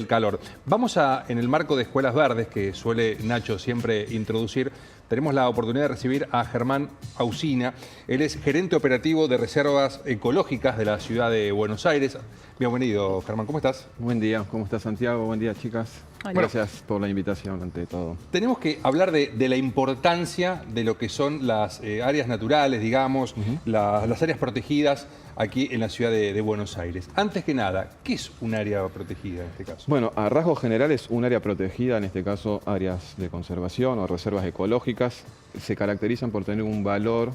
El calor. Vamos a, en el marco de Escuelas Verdes, que suele Nacho siempre introducir, tenemos la oportunidad de recibir a Germán Ausina. Él es gerente operativo de reservas ecológicas de la ciudad de Buenos Aires. Bienvenido, Germán, ¿cómo estás? Buen día, ¿cómo está Santiago? Buen día, chicas. Hola. Gracias por la invitación, ante todo. Tenemos que hablar de la importancia de lo que son las áreas naturales, digamos, las áreas protegidas aquí en la ciudad de Buenos Aires. Antes que nada, ¿qué es un área protegida en este caso? Bueno, a rasgos generales, un área protegida, en este caso áreas de conservación o reservas ecológicas, se caracterizan por tener un valor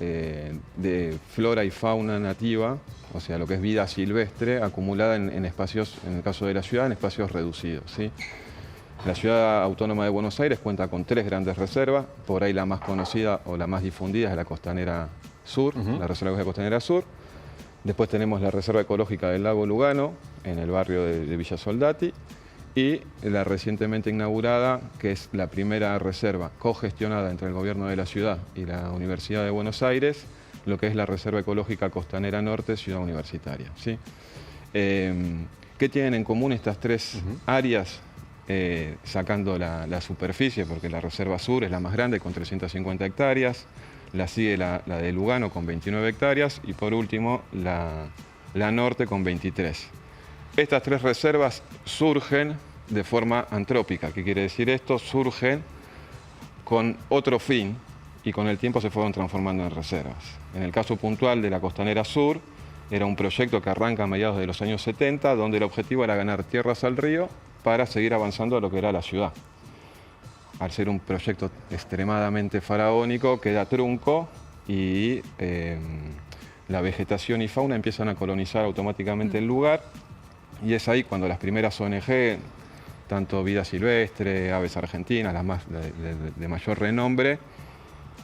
de flora y fauna nativa, o sea, lo que es vida silvestre, acumulada en espacios, en el caso de la ciudad, en espacios reducidos, ¿sí? La Ciudad Autónoma de Buenos Aires cuenta con 3 grandes reservas, por ahí la más conocida o la más difundida es la Costanera Sur, la Reserva Ecológica Costanera Sur. Después tenemos la Reserva Ecológica del Lago Lugano, en el barrio de Villa Soldati, y la recientemente inaugurada, que es la primera reserva cogestionada entre el gobierno de la ciudad y la Universidad de Buenos Aires, lo que es la Reserva Ecológica Costanera Norte, Ciudad Universitaria, ¿sí? ¿Qué tienen en común estas 3 áreas? Sacando la superficie, porque la Reserva Sur es la más grande con 350 hectáreas, la sigue la de Lugano con 29 hectáreas y por último la Norte con 23. Estas 3 reservas surgen de forma antrópica. ¿Qué quiere decir esto? Surgen con otro fin y con el tiempo se fueron transformando en reservas. En el caso puntual de la Costanera Sur, era un proyecto que arranca a mediados de los años 70, donde el objetivo era ganar tierras al río para seguir avanzando a lo que era la ciudad. Al ser un proyecto extremadamente faraónico, queda trunco y la vegetación y fauna empiezan a colonizar automáticamente el lugar. Y es ahí cuando las primeras ONG, tanto Vida Silvestre, Aves Argentinas, las más de mayor renombre,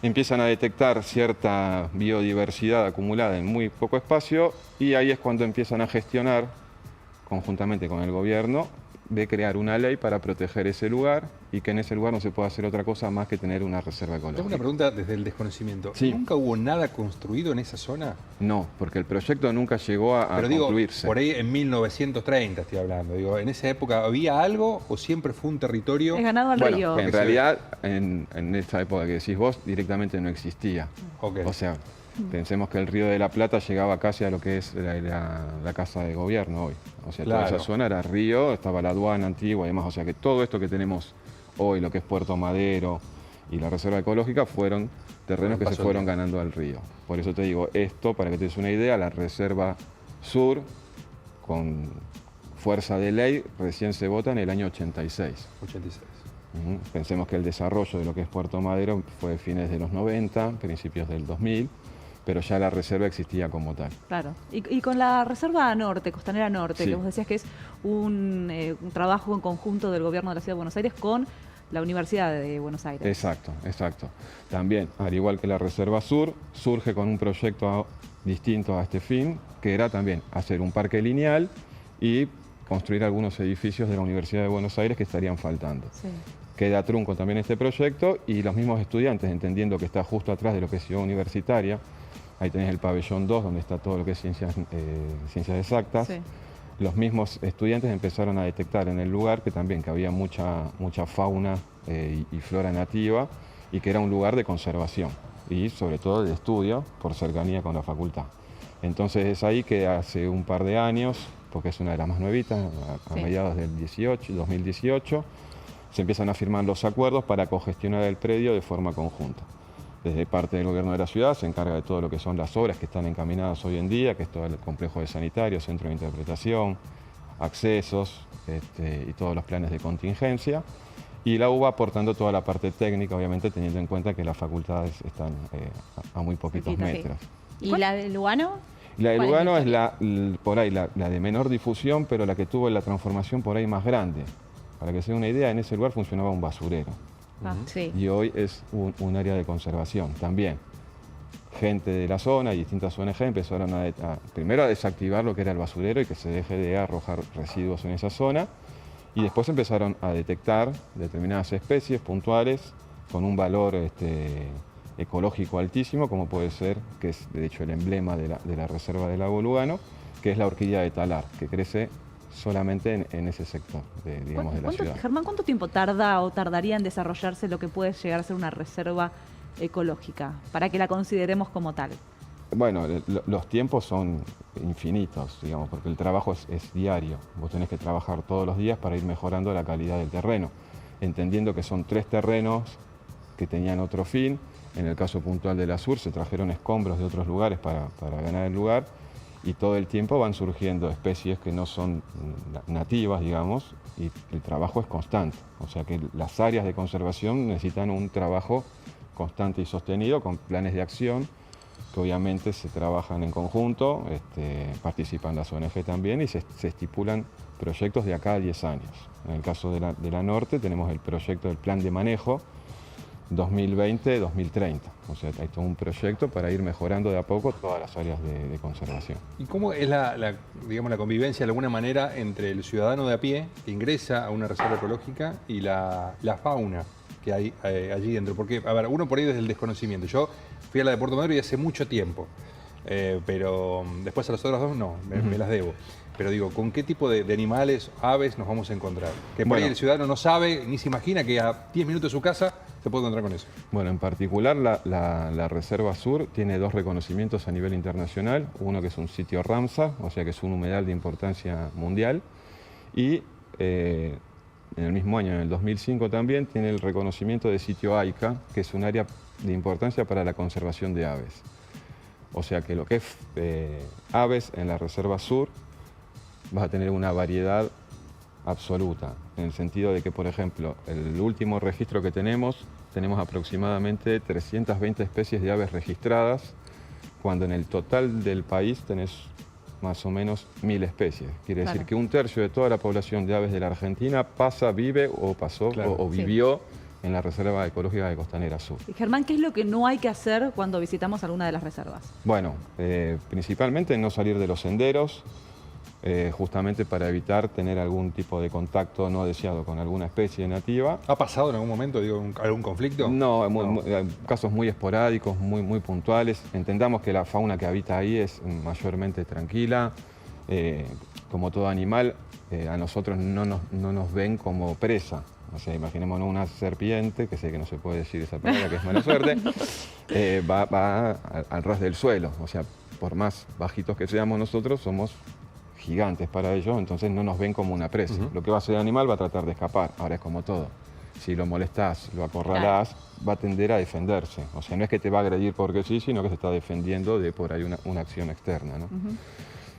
empiezan a detectar cierta biodiversidad acumulada en muy poco espacio y ahí es cuando empiezan a gestionar, conjuntamente con el gobierno, de crear una ley para proteger ese lugar y que en ese lugar no se pueda hacer otra cosa más que tener una reserva ecológica. Tengo una pregunta desde el desconocimiento. Sí. ¿Nunca hubo nada construido en esa zona? No, porque el proyecto nunca llegó a concluirse. Por ahí en 1930 estoy hablando. Digo, ¿en esa época había algo o siempre fue un territorio? Es ganado al río. En realidad, en esta época que decís vos, directamente no existía. Okay. O sea, pensemos que el Río de la Plata llegaba casi a lo que es la Casa de Gobierno hoy. O sea, claro, toda esa zona era río, estaba la aduana antigua y demás. O sea, que todo esto que tenemos hoy, lo que es Puerto Madero y la Reserva Ecológica, fueron terrenos que se fueron ganando al río. Por eso te digo, esto, para que te des una idea, la Reserva Sur, con fuerza de ley, recién se vota en el año 86. 86. Pensemos que el desarrollo de lo que es Puerto Madero fue fines de los 90, principios del 2000, pero ya la reserva existía como tal. Claro. Y con la Reserva Norte, Costanera Norte, Sí, que vos decías que es un trabajo en conjunto del gobierno de la Ciudad de Buenos Aires con la Universidad de Buenos Aires. Exacto, exacto. También, al igual que la Reserva Sur, surge con un proyecto distinto a este fin, que era también hacer un parque lineal y construir algunos edificios de la Universidad de Buenos Aires que estarían faltando. Sí. Queda trunco también este proyecto y los mismos estudiantes, entendiendo que está justo atrás de lo que es Ciudad Universitaria, ahí tenés el pabellón 2, donde está todo lo que es ciencias exactas. Sí. Los mismos estudiantes empezaron a detectar en el lugar que también que había mucha fauna y flora nativa y que era un lugar de conservación y sobre todo de estudio por cercanía con la facultad. Entonces es ahí que hace un par de años, porque es una de las más nuevitas, a mediados del 2018, se empiezan a firmar los acuerdos para cogestionar el predio de forma conjunta. Desde parte del gobierno de la ciudad se encarga de todo lo que son las obras que están encaminadas hoy en día, que es todo el complejo de sanitarios, centro de interpretación, accesos y todos los planes de contingencia. Y la UBA aportando toda la parte técnica, obviamente teniendo en cuenta que las facultades están a muy poquitos metros. ¿Y la de Lugano? La de ¿Cuál Lugano es es por ahí la de menor difusión, pero la que tuvo la transformación por ahí más grande. Para que se den una idea, en ese lugar funcionaba un basurero. Sí. Y hoy es un área de conservación también. Gente de la zona y distintas ONG empezaron primero a desactivar lo que era el basurero y que se deje de arrojar residuos en esa zona. Y después empezaron a detectar determinadas especies puntuales con un valor ecológico altísimo, como puede ser, que es de hecho el emblema de la Reserva del Lago Lugano, que es la orquídea de talar, que crece solamente en ese sector, digamos, de la ciudad. Germán, ¿cuánto tiempo tarda o tardaría en desarrollarse lo que puede llegar a ser una reserva ecológica para que la consideremos como tal? Bueno, los tiempos son infinitos, digamos, porque el trabajo es diario. Vos tenés que trabajar todos los días para ir mejorando la calidad del terreno, entendiendo que son 3 terrenos que tenían otro fin. En el caso puntual de la Sur se trajeron escombros de otros lugares para ganar el lugar, y todo el tiempo van surgiendo especies que no son nativas, digamos, y el trabajo es constante. O sea que las áreas de conservación necesitan un trabajo constante y sostenido con planes de acción que obviamente se trabajan en conjunto, participan las ONG también, y se estipulan proyectos de acá a 10 años. En el caso de la Norte tenemos el proyecto del Plan de Manejo 2020-2030. O sea, hay todo un proyecto para ir mejorando de a poco todas las áreas de conservación. ¿Y cómo es digamos, la convivencia de alguna manera entre el ciudadano de a pie que ingresa a una reserva ecológica y la fauna que hay allí dentro? Porque, a ver, uno por ahí desde el desconocimiento. Yo fui a la de Puerto Madero y hace mucho tiempo, pero después a las otras dos no, me las debo. Pero digo, ¿con qué tipo de animales, aves nos vamos a encontrar? Que por ahí el ciudadano no sabe, ni se imagina que a 10 minutos de su casa se puede encontrar con eso. Bueno, en particular la Reserva Sur tiene 2 reconocimientos a nivel internacional. Uno que es un sitio Ramsar, o sea que es un humedal de importancia mundial. Y en el mismo año, en el 2005 también, tiene el reconocimiento de sitio AICA, que es un área de importancia para la conservación de aves. O sea que lo que es aves en la Reserva Sur, vas a tener una variedad absoluta, en el sentido de que, por ejemplo, el último registro que tenemos aproximadamente 320 especies de aves registradas, cuando en el total del país tenés más o menos 1000 especies. Quiere decir que 1/3 de toda la población de aves de la Argentina vive o pasó o vivió en la Reserva Ecológica de Costanera Sur. Y Germán, ¿qué es lo que no hay que hacer cuando visitamos alguna de las reservas? Bueno, principalmente no salir de los senderos, justamente para evitar tener algún tipo de contacto no deseado con alguna especie nativa. ¿Ha pasado en algún momento, digo, algún conflicto? No, casos muy esporádicos, muy puntuales. Entendamos que la fauna que habita ahí es mayormente tranquila. Como todo animal, a nosotros no nos ven como presa. O sea, imaginémonos una serpiente, que sé que no se puede decir esa palabra, que es mala suerte, va al ras del suelo. O sea, por más bajitos que seamos nosotros, somos gigantes para ellos, entonces no nos ven como una presa. Lo que va a hacer el animal va a tratar de escapar. Ahora es como todo. Si lo molestás, lo acorralás, va a tender a defenderse. O sea, no es que te va a agredir porque sí, sino que se está defendiendo de por ahí una acción externa, ¿no?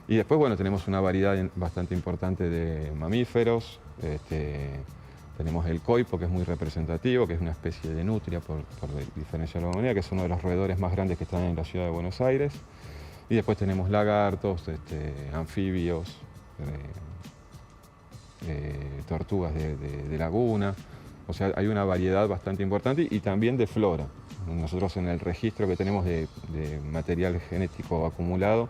Y después, bueno, tenemos una variedad bastante importante de mamíferos. Tenemos el coipo, que es muy representativo, que es una especie de nutria, por diferenciar la humanidad, que es uno de los roedores más grandes que están en la ciudad de Buenos Aires. Y después tenemos lagartos, anfibios, tortugas de laguna. O sea, hay una variedad bastante importante y también de flora. Nosotros en el registro que tenemos de material genético acumulado,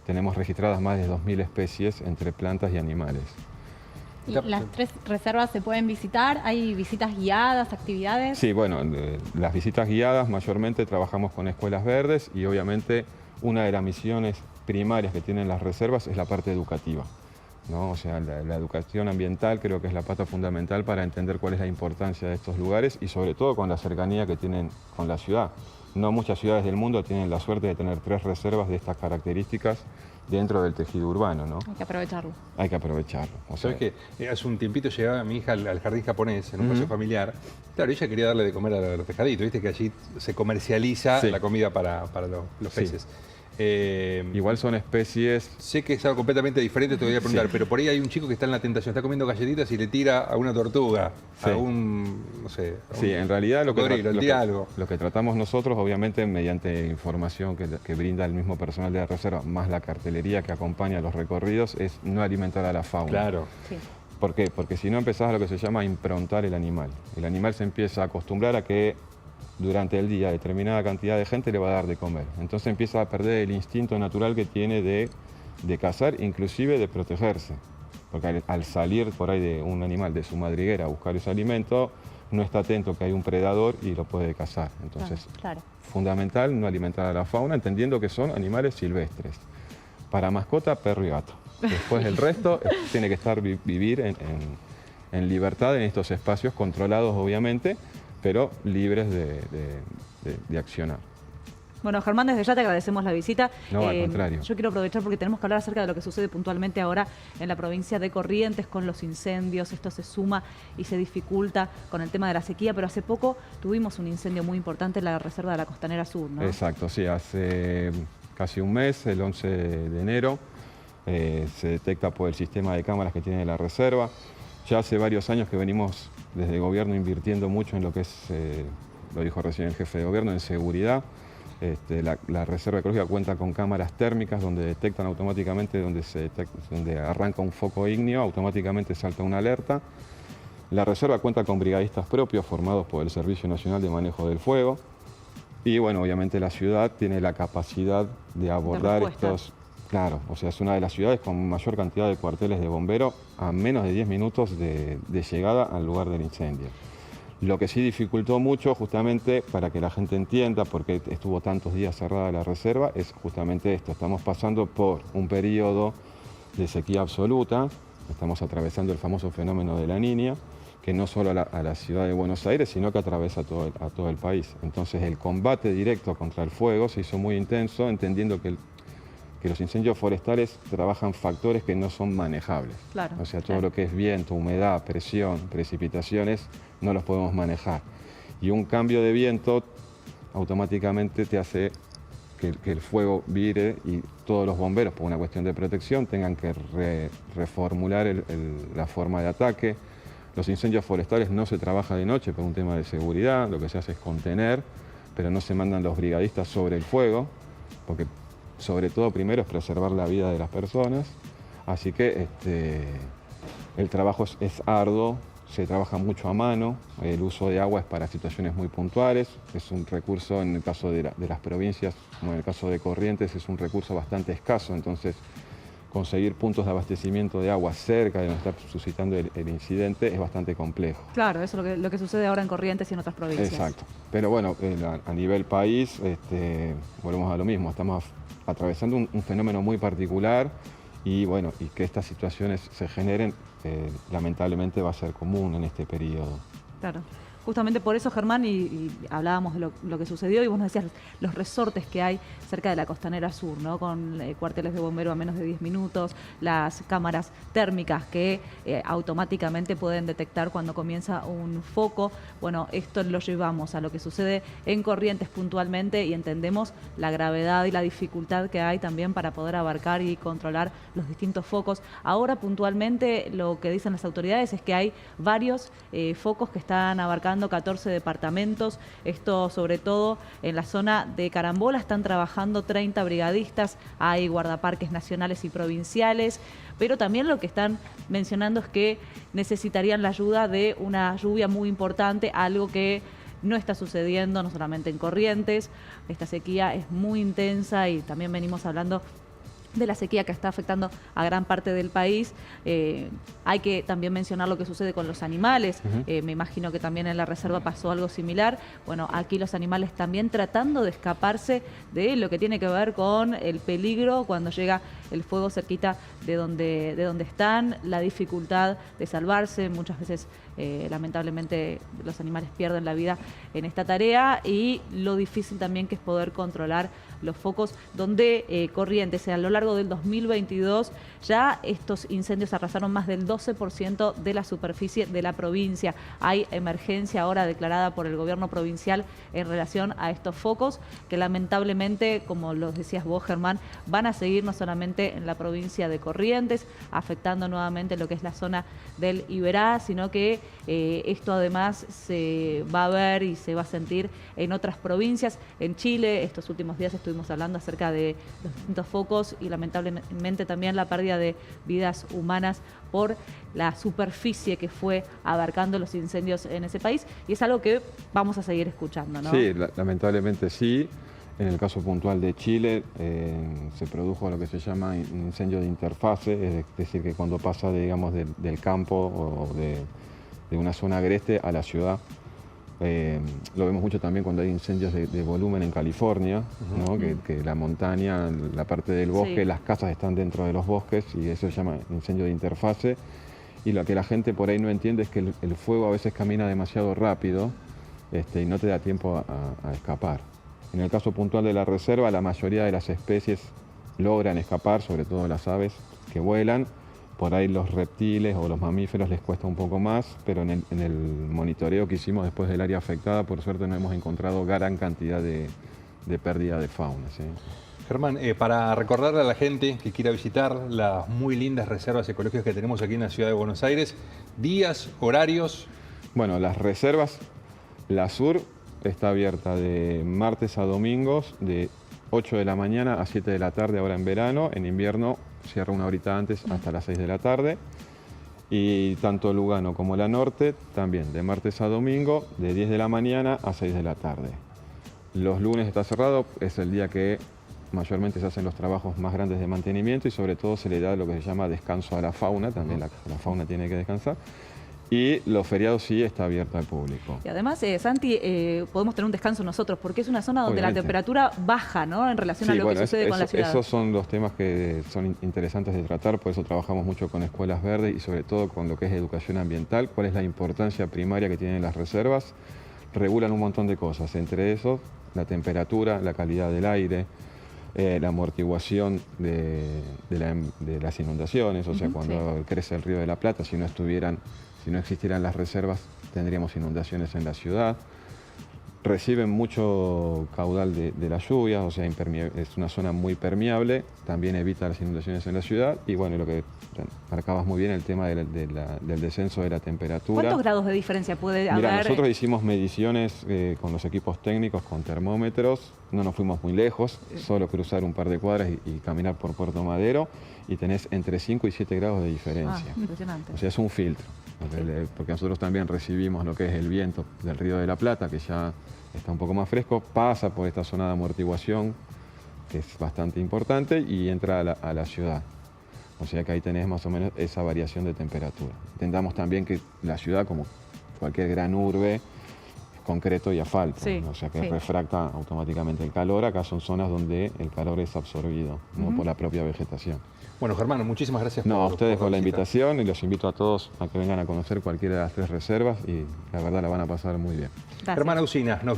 tenemos registradas más de 2000 especies entre plantas y animales. ¿Y las 3 reservas se pueden visitar? ¿Hay visitas guiadas, actividades? Sí, bueno, las visitas guiadas mayormente trabajamos con escuelas verdes y obviamente una de las misiones primarias que tienen las reservas es la parte educativa, ¿no? O sea, la educación ambiental creo que es la pata fundamental para entender cuál es la importancia de estos lugares y sobre todo con la cercanía que tienen con la ciudad. No muchas ciudades del mundo tienen la suerte de tener 3 reservas de estas características dentro del tejido urbano, ¿no? Hay que aprovecharlo. Hay que aprovecharlo. O sea, ¿Sabes qué? Hace un tiempito llegaba mi hija al jardín japonés, en un paseo familiar. Claro, ella quería darle de comer a los pescaditos, viste que allí se comercializa la comida para los peces. Igual son especies... Sé que es algo completamente diferente, te voy a preguntar, pero por ahí hay un chico que está en la tentación, está comiendo galletitas y le tira a una tortuga, a un, no sé... en realidad lo que tratamos nosotros, obviamente mediante información que brinda el mismo personal de la reserva, más la cartelería que acompaña los recorridos, es no alimentar a la fauna. Claro. Sí. ¿Por qué? Porque si no empezás a lo que se llama improntar el animal. El animal se empieza a acostumbrar a que durante el día determinada cantidad de gente le va a dar de comer. Entonces empieza a perder el instinto natural que tiene de cazar, inclusive de protegerse. Porque al salir por ahí de un animal de su madriguera a buscar ese alimento, no está atento que hay un predador y lo puede cazar. Entonces, fundamental no alimentar a la fauna, entendiendo que son animales silvestres. Para mascota, perro y gato. Después el resto tiene que vivir en libertad en estos espacios, controlados obviamente, pero libres de accionar. Bueno, Germán, desde ya te agradecemos la visita. No, al contrario. Yo quiero aprovechar porque tenemos que hablar acerca de lo que sucede puntualmente ahora en la provincia de Corrientes con los incendios. Esto se suma y se dificulta con el tema de la sequía, pero hace poco tuvimos un incendio muy importante en la reserva de la Costanera Sur, ¿no? Exacto, sí, hace casi un mes, el 11 de enero, se detecta por el sistema de cámaras que tiene la reserva. Ya hace varios años que venimos desde el gobierno invirtiendo mucho en lo que es, lo dijo recién el jefe de gobierno, en seguridad. La reserva ecológica cuenta con cámaras térmicas donde detectan automáticamente, donde arranca un foco ígneo, automáticamente salta una alerta. La reserva cuenta con brigadistas propios formados por el Servicio Nacional de Manejo del Fuego. Y bueno, obviamente la ciudad tiene la capacidad de abordar estos... Claro, o sea, es una de las ciudades con mayor cantidad de cuarteles de bomberos a menos de 10 minutos de llegada al lugar del incendio. Lo que sí dificultó mucho, justamente para que la gente entienda por qué estuvo tantos días cerrada la reserva, es justamente esto. Estamos pasando por un periodo de sequía absoluta, estamos atravesando el famoso fenómeno de la Niña, que no solo a la ciudad de Buenos Aires, sino que atraviesa a todo el país. Entonces el combate directo contra el fuego se hizo muy intenso, entendiendo que los incendios forestales trabajan factores que no son manejables. Claro, o sea, todo lo que es viento, humedad, presión, precipitaciones, no los podemos manejar. Y un cambio de viento automáticamente te hace que el fuego vire y todos los bomberos, por una cuestión de protección, tengan que reformular la forma de ataque. Los incendios forestales no se trabaja de noche por un tema de seguridad, lo que se hace es contener, pero no se mandan los brigadistas sobre el fuego, porque sobre todo primero es preservar la vida de las personas, así que el trabajo es arduo, se trabaja mucho a mano, el uso de agua es para situaciones muy puntuales, es un recurso en el caso de las provincias, como en el caso de Corrientes, es un recurso bastante escaso, entonces conseguir puntos de abastecimiento de agua cerca de donde está suscitando el incidente es bastante complejo. Claro, eso es lo que sucede ahora en Corrientes y en otras provincias. Exacto, pero bueno, a nivel país, volvemos a lo mismo, estamos atravesando un fenómeno muy particular y bueno, y que estas situaciones se generen, lamentablemente va a ser común en este periodo. Claro. Justamente por eso, Germán, y hablábamos de lo que sucedió y vos nos decías los resortes que hay cerca de la Costanera Sur, ¿no? Con cuarteles de bombero a menos de 10 minutos, las cámaras térmicas que automáticamente pueden detectar cuando comienza un foco. Bueno, esto lo llevamos a lo que sucede en Corrientes puntualmente y entendemos la gravedad y la dificultad que hay también para poder abarcar y controlar los distintos focos. Ahora puntualmente lo que dicen las autoridades es que hay varios focos que están abarcando 14 departamentos, esto sobre todo en la zona de Carambola, están trabajando 30 brigadistas, hay guardaparques nacionales y provinciales, pero también lo que están mencionando es que necesitarían la ayuda de una lluvia muy importante, algo que no está sucediendo no solamente en Corrientes, esta sequía es muy intensa y también venimos hablando de la sequía que está afectando a gran parte del país. Hay que también mencionar lo que sucede con los animales. Me imagino que también en la reserva pasó algo similar. Bueno, aquí los animales también tratando de escaparse de lo que tiene que ver con el peligro cuando llega el fuego cerquita de donde están, la dificultad de salvarse. Muchas veces, lamentablemente, los animales pierden la vida en esta tarea y lo difícil también que es poder controlar los focos donde Corrientes, a lo largo del 2022, ya estos incendios arrasaron más del 12% de la superficie de la provincia. Hay emergencia ahora declarada por el gobierno provincial en relación a estos focos que lamentablemente, como lo decías vos, Germán, van a seguir no solamente en la provincia de Corrientes, afectando nuevamente lo que es la zona del Iberá, sino que esto además se va a ver y se va a sentir en otras provincias. En Chile, estos últimos días estuvimos hablando acerca de los distintos focos y lamentablemente también la pérdida de vidas humanas por la superficie que fue abarcando los incendios en ese país, y es algo que vamos a seguir escuchando, ¿no? Sí, lamentablemente sí. En el caso puntual de Chile se produjo lo que se llama un incendio de interfase, es decir, que cuando pasa, digamos, del campo o de una zona agreste a la ciudad. Lo vemos mucho también cuando hay incendios de volumen en California, ¿no? Que la montaña, la parte del bosque, Sí. las casas están dentro de los bosques y eso se llama incendio de interfase. Y lo que la gente por ahí no entiende es que el fuego a veces camina demasiado rápido y no te da tiempo a escapar. En el caso puntual de la reserva, la mayoría de las especies logran escapar, sobre todo las aves que vuelan. Por ahí los reptiles o los mamíferos les cuesta un poco más, pero en el monitoreo que hicimos después del área afectada, por suerte no hemos encontrado gran cantidad de pérdida de fauna, ¿sí? Germán, para recordarle a la gente que quiera visitar las muy lindas reservas ecológicas que tenemos aquí en la ciudad de Buenos Aires, días, horarios. Bueno, las reservas, la sur está abierta de martes a domingos, de 8 de la mañana a 7 de la tarde ahora en verano. En invierno cierra una horita antes hasta las 6 de la tarde. Y tanto Lugano como la norte también de martes a domingo, de 10 de la mañana a 6 de la tarde. Los lunes está cerrado, es el día que mayormente se hacen los trabajos más grandes de mantenimiento y sobre todo se le da lo que se llama descanso a la fauna, también la fauna tiene que descansar. Y los feriados sí está abierto al público. Y además, Santi, podemos tener un descanso nosotros, porque es una zona donde Obviamente. la temperatura baja, ¿no? En relación a Sí, lo bueno, que sucede con la ciudad. esos son los temas que son interesantes de tratar, por eso trabajamos mucho con escuelas verdes y sobre todo con lo que es educación ambiental, cuál es la importancia primaria que tienen las reservas. Regulan un montón de cosas, entre esos la temperatura, la calidad del aire, la amortiguación de las inundaciones, o sea, cuando crece el Río de la Plata, si no existieran las reservas, tendríamos inundaciones en la ciudad. Reciben mucho caudal de las lluvias, o sea, es una zona muy permeable, también evita las inundaciones en la ciudad. Y bueno, lo que marcabas muy bien, el tema del descenso de la temperatura. ¿Cuántos grados de diferencia puede Mira, haber? nosotros hicimos mediciones con los equipos técnicos, con termómetros, no nos fuimos muy lejos, solo cruzar un par de cuadras y caminar por Puerto Madero y tenés entre 5 y 7 grados de diferencia. Impresionante. O sea, es un filtro, porque nosotros también recibimos lo que es el viento del Río de la Plata, que ya está un poco más fresco, pasa por esta zona de amortiguación, que es bastante importante, y entra a la ciudad. O sea que ahí tenés más o menos esa variación de temperatura. Entendamos también que la ciudad, como cualquier gran urbe, es concreto y asfalto, Sí, ¿no? O sea que sí. refracta automáticamente el calor. Acá son zonas donde el calor es absorbido, ¿no? Por la propia vegetación. Bueno, Germán, muchísimas gracias No, a ustedes por la visita. invitación y los invito a todos a que vengan a conocer cualquiera de las 3 reservas y la verdad la van a pasar muy bien. Gracias. Germán Ausina, nos